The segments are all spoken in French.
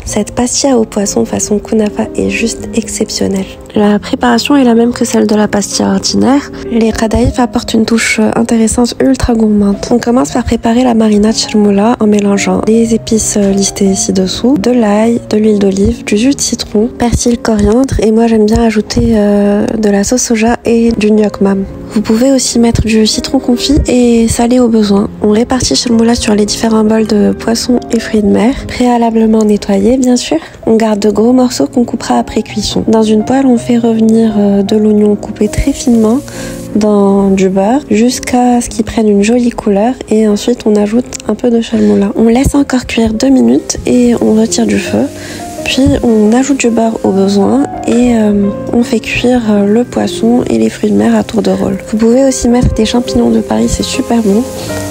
Cette pastilla au poisson façon kunafa est juste exceptionnelle. La préparation est la même que celle de la pastilla ordinaire. Les qadaïf apportent une touche intéressante, ultra gourmande. On commence par préparer la marinade chermoula en mélangeant les épices listées ci-dessous, de l'ail, de l'huile d'olive, du jus de citron, persil, coriandre et moi j'aime bien ajouter de la sauce soja et du gnoc mam. Vous pouvez aussi mettre du citron confit et salé au besoin. On répartit chermoula sur les différents bols de poissons et fruits de mer, préalablement nettoyés bien sûr. On garde de gros morceaux qu'on coupera après cuisson. Dans une poêle, on fait revenir de l'oignon coupé très finement dans du beurre jusqu'à ce qu'il prenne une jolie couleur et ensuite on ajoute un peu de chermoula. On laisse encore cuire 2 minutes et on retire du feu. Puis on ajoute du beurre au besoin et on fait cuire le poisson et les fruits de mer à tour de rôle. Vous pouvez aussi mettre des champignons de Paris, c'est super bon.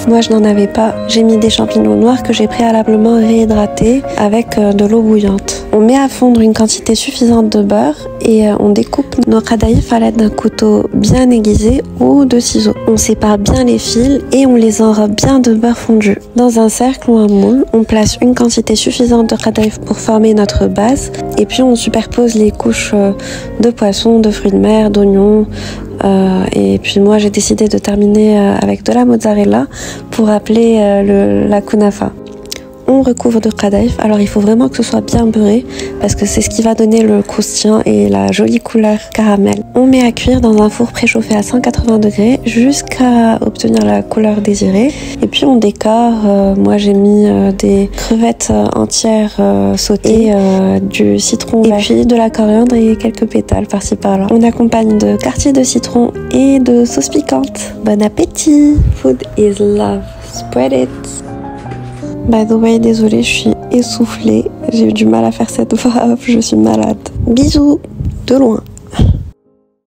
Moi je n'en avais pas, j'ai mis des champignons noirs que j'ai préalablement réhydratés avec de l'eau bouillante. On met à fondre une quantité suffisante de beurre et on découpe nos qadaïf à l'aide d'un couteau bien aiguisé ou de ciseaux. On sépare bien les fils et on les enrobe bien de beurre fondu. Dans un cercle ou un moule, on place une quantité suffisante de qadaïf pour former notre base et puis on superpose les couches de poissons, de fruits de mer, d'oignons et puis moi j'ai décidé de terminer avec de la mozzarella pour rappeler la kunafa. On recouvre de qadaïf, alors il faut vraiment que ce soit bien beurré parce que c'est ce qui va donner le croustillant et la jolie couleur caramel. On met à cuire dans un four préchauffé à 180 degrés jusqu'à obtenir la couleur désirée et puis on décore. Moi j'ai mis des crevettes entières sautées, du citron vert, et puis de la coriandre et quelques pétales par-ci par-là. On accompagne de quartiers de citron et de sauce piquante. Bon appétit! Food is love. Spread it! By the way, désolée, je suis essoufflée. J'ai eu du mal à faire cette voix off, je suis malade. Bisous, de loin.